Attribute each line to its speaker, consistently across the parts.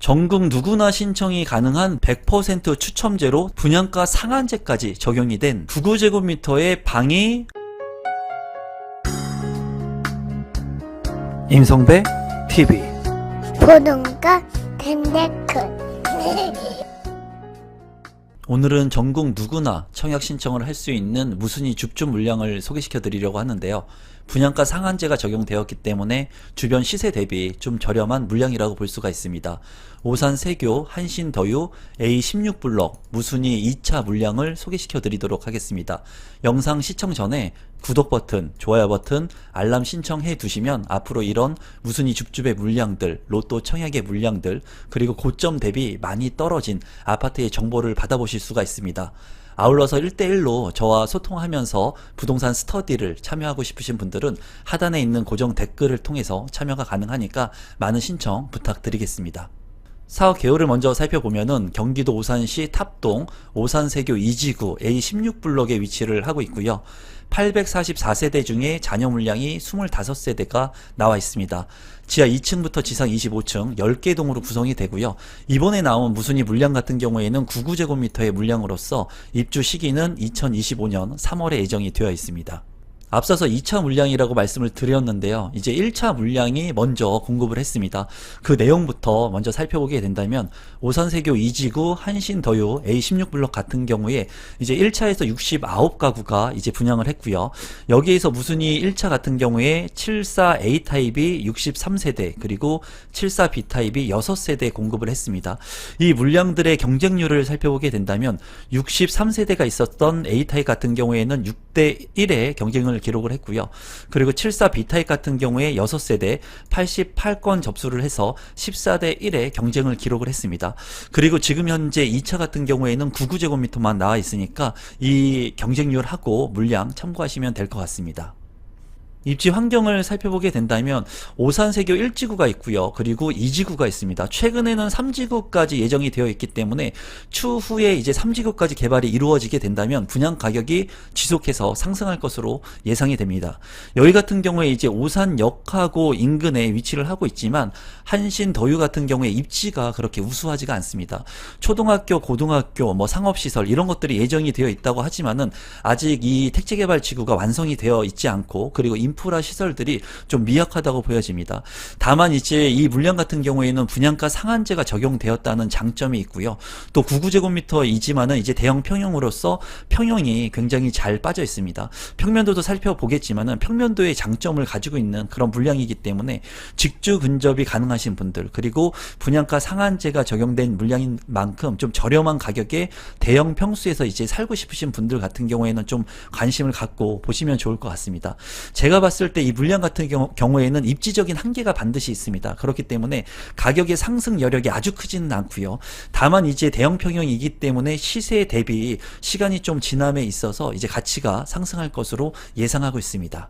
Speaker 1: 전국 누구나 신청이 가능한 100% 추첨제로 분양가 상한제까지 적용이 된 99제곱미터의 방이 임성배 TV
Speaker 2: 보동과 댄데크
Speaker 1: 오늘은 전국 누구나 청약 신청을 할 수 있는 무순위 줍줍 물량을 소개시켜 드리려고 하는데요. 분양가 상한제가 적용되었기 때문에 주변 시세 대비 좀 저렴한 물량이라고 볼 수가 있습니다. 오산 세교 한신더유 A16블럭 무순위 2차 물량을 소개시켜 드리도록 하겠습니다. 영상 시청 전에 구독 버튼, 좋아요 버튼, 알람 신청해 두시면 앞으로 이런 무순위 줍줍의 물량들, 로또 청약의 물량들, 그리고 고점 대비 많이 떨어진 아파트의 정보를 받아보실 수가 있습니다. 아울러서 1대1로 저와 소통하면서 부동산 스터디를 참여하고 싶으신 분들은 하단에 있는 고정 댓글을 통해서 참여가 가능하니까 많은 신청 부탁드리겠습니다. 사업 개요를 먼저 살펴보면은 경기도 오산시 탑동 오산세교 2지구 A16블럭에 위치를 하고 있고요. 844세대 중에 잔여 물량이 25세대가 나와 있습니다. 지하 2층부터 지상 25층 10개 동으로 구성이 되고요. 이번에 나온 무순위 물량 같은 경우에는 99제곱미터의 물량으로서 입주 시기는 2025년 3월에 예정이 되어 있습니다. 앞서서 2차 물량이라고 말씀을 드렸는데요. 이제 1차 물량이 먼저 공급을 했습니다. 그 내용부터 먼저 살펴보게 된다면 오산세교 2지구 한신더유 A16블럭 같은 경우에 이제 1차에서 69가구가 이제 분양을 했고요. 여기에서 무순위 1차 같은 경우에 74A타입이 63세대 그리고 74B타입이 6세대 공급을 했습니다. 이 물량들의 경쟁률을 살펴보게 된다면 63세대가 있었던 A타입 같은 경우에는 6대1의 경쟁을 기록을 했고요. 그리고 74B타입 같은 경우에 6세대 88건 접수를 해서 14대1의 경쟁을 기록을 했습니다. 그리고 지금 현재 2차 같은 경우에는 99제곱미터만 나와 있으니까 이 경쟁률하고 물량 참고하시면 될 것 같습니다. 입지 환경을 살펴보게 된다면 오산세교 1지구가 있고요. 그리고 2지구가 있습니다. 최근에는 3지구까지 예정이 되어 있기 때문에 추후에 이제 3지구까지 개발이 이루어지게 된다면 분양 가격이 지속해서 상승할 것으로 예상이 됩니다. 여기 같은 경우에 이제 오산역하고 인근에 위치를 하고 있지만 한신더유 같은 경우에 입지가 그렇게 우수하지가 않습니다. 초등학교, 고등학교, 상업시설 이런 것들이 예정이 되어 있다고 하지만은 아직 이 택지개발지구가 완성이 되어 있지 않고 그리고 인프라 시설들이 좀 미약하다고 보여집니다. 다만 이제 이 물량 같은 경우에는 분양가 상한제가 적용되었다는 장점이 있고요. 또 99제곱미터이지만은 이제 대형 평형으로서 평형이 굉장히 잘 빠져 있습니다. 평면도도 살펴보겠지만은 평면도의 장점을 가지고 있는 그런 물량이기 때문에 직주 근접이 가능하신 분들 그리고 분양가 상한제가 적용된 물량인 만큼 좀 저렴한 가격에 대형 평수에서 이제 살고 싶으신 분들 같은 경우에는 좀 관심을 갖고 보시면 좋을 것 같습니다. 제가 봤을 때 이 물량 같은 경우에는 입지적인 한계가 반드시 있습니다. 그렇기 때문에 가격의 상승 여력이 아주 크지는 않고요. 다만 이제 대형 평형이기 때문에 시세 대비 시간이 좀 지남에 있어서 이제 가치가 상승할 것으로 예상하고 있습니다.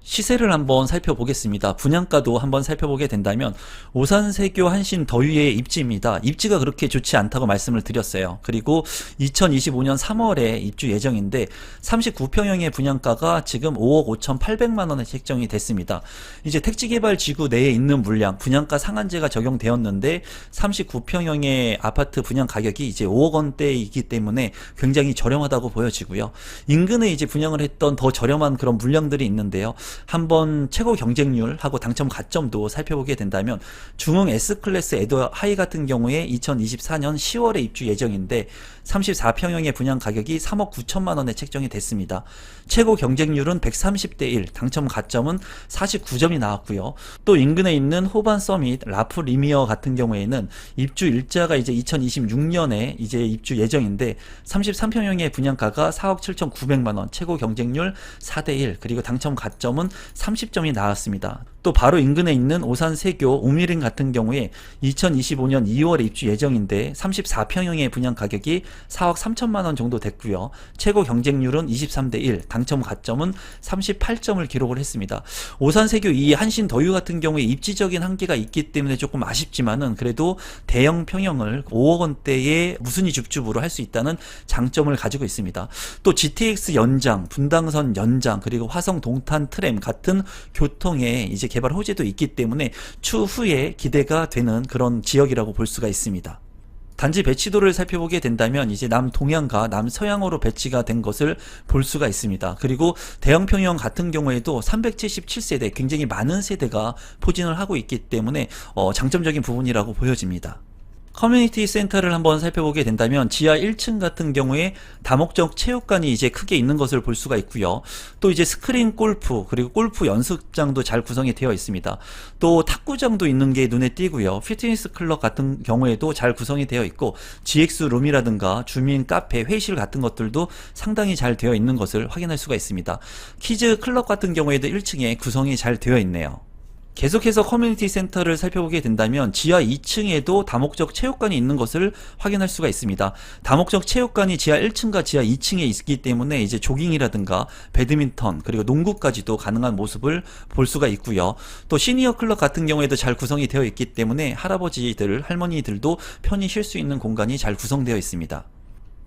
Speaker 1: 시세를 한번 살펴보겠습니다. 분양가도 한번 살펴보게 된다면 오산세교 한신더유의 입지입니다. 입지가 그렇게 좋지 않다고 말씀을 드렸어요. 그리고 2025년 3월에 입주 예정인데 39평형의 분양가가 지금 5억 5,800만 원에 책정이 됐습니다. 이제 택지개발지구 내에 있는 물량 분양가 상한제가 적용되었는데 39평형의 아파트 분양 가격이 이제 5억 원대이기 때문에 굉장히 저렴하다고 보여지고요. 인근에 이제 분양을 했던 더 저렴한 그런 물량들이 있는데요. 한번 최고 경쟁률하고 당첨 가점도 살펴보게 된다면 중흥 S클래스 에더 하이 같은 경우에 2024년 10월에 입주 예정인데 34평형의 분양 가격이 3억 9천만 원에 책정이 됐습니다. 최고 경쟁률은 130대 1, 당첨 가점은 49점이 나왔고요. 또 인근에 있는 호반 서밋 라프 리미어 같은 경우에는 입주 일자가 이제 2026년에 이제 입주 예정인데 33평형의 분양가가 4억 7,900만 원, 최고 경쟁률 4대 1, 그리고 당첨 가점은 30점이 나왔습니다. 또 바로 인근에 있는 오산세교 우미린 같은 경우에 2025년 2월에 입주 예정인데 34평형의 분양 가격이 4억 3천만 원 정도 됐고요. 최고 경쟁률은 23대 1, 당첨 가점은 38점을 기록을 했습니다. 오산세교 이 한신더유 같은 경우에 입지적인 한계가 있기 때문에 조금 아쉽지만은 그래도 대형 평형을 5억 원대의 무순위 줍줍으로 할 수 있다는 장점을 가지고 있습니다. 또 GTX 연장, 분당선 연장, 그리고 화성 동탄 트램 시스템 같은 교통의 이제 개발 호재도 있기 때문에 추후에 기대가 되는 그런 지역이라고 볼 수가 있습니다. 단지 배치도를 살펴보게 된다면 이제 남동향과 남서향으로 배치가 된 것을 볼 수가 있습니다. 그리고 대형평형 같은 경우에도 377세대, 굉장히 많은 세대가 포진을 하고 있기 때문에 장점적인 부분이라고 보여집니다. 커뮤니티 센터를 한번 살펴보게 된다면 지하 1층 같은 경우에 다목적 체육관이 이제 크게 있는 것을 볼 수가 있고요. 또 이제 스크린 골프, 그리고 골프 연습장도 잘 구성이 되어 있습니다. 또 탁구장도 있는 게 눈에 띄고요. 피트니스 클럽 같은 경우에도 잘 구성이 되어 있고 GX 룸이라든가 주민 카페, 회의실 같은 것들도 상당히 잘 되어 있는 것을 확인할 수가 있습니다. 키즈 클럽 같은 경우에도 1층에 구성이 잘 되어 있네요. 계속해서 커뮤니티 센터를 살펴보게 된다면 지하 2층에도 다목적 체육관이 있는 것을 확인할 수가 있습니다. 다목적 체육관이 지하 1층과 지하 2층에 있기 때문에 이제 조깅이라든가 배드민턴 그리고 농구까지도 가능한 모습을 볼 수가 있고요. 또 시니어 클럽 같은 경우에도 잘 구성이 되어 있기 때문에 할아버지들, 할머니들도 편히 쉴 수 있는 공간이 잘 구성되어 있습니다.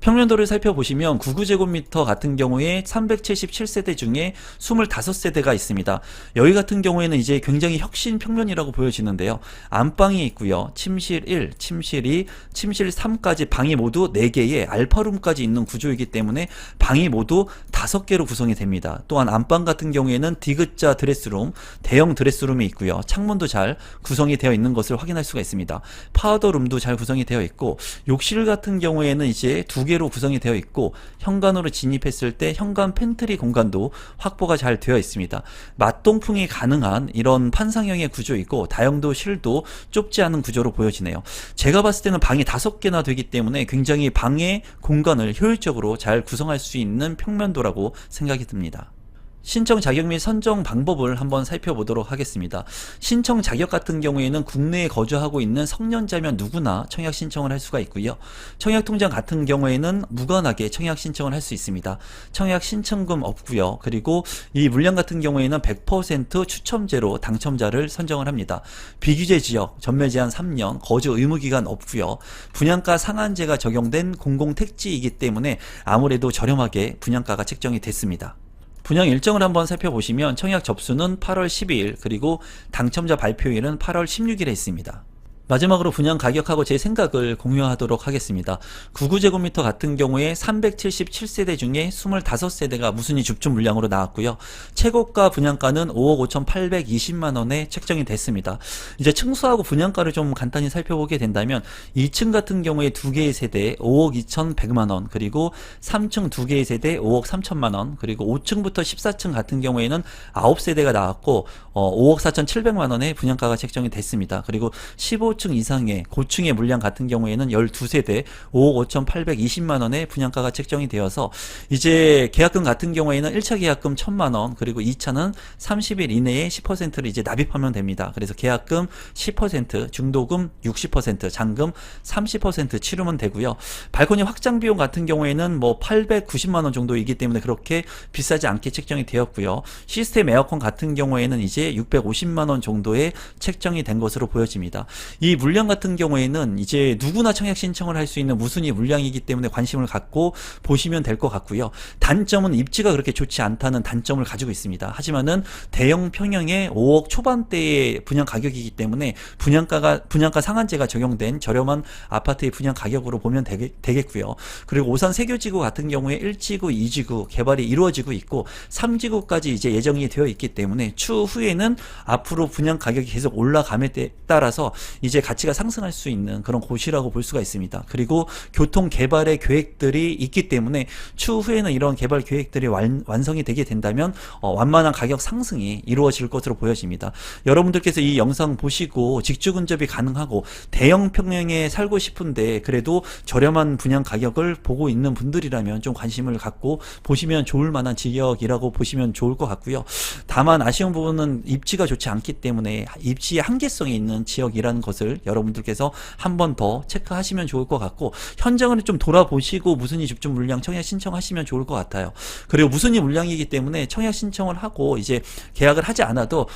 Speaker 1: 평면도를 살펴보시면 99제곱미터 같은 경우에 377세대 중에 25세대가 있습니다. 여기 같은 경우에는 이제 굉장히 혁신 평면이라고 보여지는데요. 안방이 있고요. 침실 1, 침실 2, 침실 3까지 방이 모두 4개의 알파룸까지 있는 구조이기 때문에 방이 모두 5개로 구성이 됩니다. 또한 안방 같은 경우에는 디귿자 드레스룸, 대형 드레스룸이 있고요. 창문도 잘 구성이 되어 있는 것을 확인할 수가 있습니다. 파우더룸도 잘 구성이 되어 있고 욕실 같은 경우에는 이제 2개로 구성이 되어 있고 현관으로 진입했을 때 현관 팬트리 공간도 확보가 잘 되어 있습니다. 맞동풍이 가능한 이런 판상형의 구조이고 다용도 실도 좁지 않은 구조로 보여지네요. 제가 봤을 때는 방이 5개나 되기 때문에 굉장히 방의 공간을 효율적으로 잘 구성할 수 있는 평면도라고 생각이 듭니다. 신청 자격 및 선정 방법을 한번 살펴보도록 하겠습니다. 신청 자격 같은 경우에는 국내에 거주하고 있는 성년자면 누구나 청약 신청을 할 수가 있고요. 청약 통장 같은 경우에는 무관하게 청약 신청을 할 수 있습니다. 청약 신청금 없고요. 그리고 이 물량 같은 경우에는 100% 추첨제로 당첨자를 선정을 합니다. 비규제 지역, 전매 제한 3년, 거주 의무 기간 없고요. 분양가 상한제가 적용된 공공택지이기 때문에 아무래도 저렴하게 분양가가 책정이 됐습니다. 분양 일정을 한번 살펴보시면 청약 접수는 8월 12일 그리고 당첨자 발표일은 8월 16일에 있습니다. 마지막으로 분양 가격하고 제 생각을 공유하도록 하겠습니다. 99제곱미터 같은 경우에 377세대 중에 25세대가 무순위 줍줍 물량으로 나왔고요. 최고가 분양가는 5억 5,820만원에 책정이 됐습니다. 이제 층수하고 분양가를 좀 간단히 살펴보게 된다면 2층 같은 경우에 2개의 세대 5억 2,100만원, 그리고 3층 2개의 세대 5억 3천만원, 그리고 5층부터 14층 같은 경우에는 9세대가 나왔고 5억 4,700만원에 분양가가 책정이 됐습니다. 그리고 15층 이상의 고층의 물량 같은 경우에는 12세대 5억 5,820만원의 분양가가 책정이 되어서 이제 계약금 같은 경우에는 1차 계약금 1,000만원, 그리고 2차는 30일 이내에 10%를 이제 납입하면 됩니다. 그래서 계약금 10%, 중도금 60%, 잔금 30% 치르면 되고요. 발코니 확장 비용 같은 경우에는 뭐 890만원 정도이기 때문에 그렇게 비싸지 않게 책정이 되었고요. 시스템 에어컨 같은 경우에는 이제 650만원 정도에 책정이 된 것으로 보여집니다. 이 물량 같은 경우에는 이제 누구나 청약 신청을 할 수 있는 무순위 물량이기 때문에 관심을 갖고 보시면 될 것 같고요. 단점은 입지가 그렇게 좋지 않다는 단점을 가지고 있습니다. 하지만은 대형 평형의 5억 초반대의 분양 가격이기 때문에 분양가 상한제가 적용된 저렴한 아파트의 분양 가격으로 보면 되겠고요. 그리고 오산 세교지구 같은 경우에 1지구, 2지구 개발이 이루어지고 있고 3지구까지 이제 예정이 되어 있기 때문에 추후에는 앞으로 분양 가격이 계속 올라감에 따라서 이제 가치가 상승할 수 있는 그런 곳이라고 볼 수가 있습니다. 그리고 교통 개발의 계획들이 있기 때문에 추후에는 이런 개발 계획들이 완성이 되게 된다면 완만한 가격 상승이 이루어질 것으로 보여집니다. 여러분들께서 이 영상 보시고 직주 근접이 가능하고 대형 평형에 살고 싶은데 그래도 저렴한 분양 가격을 보고 있는 분들이라면 좀 관심을 갖고 보시면 좋을 만한 지역이라고 보시면 좋을 것 같고요. 다만 아쉬운 부분은 입지가 좋지 않기 때문에 입지의 한계성이 있는 지역이라는 것을 여러분들께서 한 번 더 체크하시면 좋을 것 같고, 현장을 좀 돌아보시고 무순위 줍줍 물량 청약 신청하시면 좋을 것 같아요. 그리고 무순위 물량이기 때문에 청약 신청을 하고 이제 계약을 하지 않아도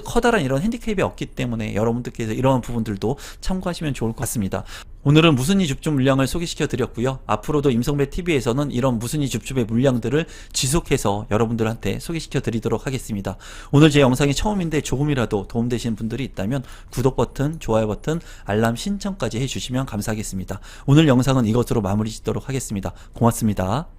Speaker 1: 커다란 이런 핸디캡이 없기 때문에 여러분들께서 이러한 부분들도 참고하시면 좋을 것 같습니다. 오늘은 무순위 줍줍 물량을 소개시켜 드렸고요. 앞으로도 임성배 TV에서는 이런 무순위 줍줍의 물량들을 지속해서 여러분들한테 소개시켜 드리도록 하겠습니다. 오늘 제 영상이 처음인데 조금이라도 도움되시는 분들이 있다면 구독 버튼, 좋아요 버튼, 알람 신청까지 해주시면 감사하겠습니다. 오늘 영상은 이것으로 마무리 짓도록 하겠습니다. 고맙습니다.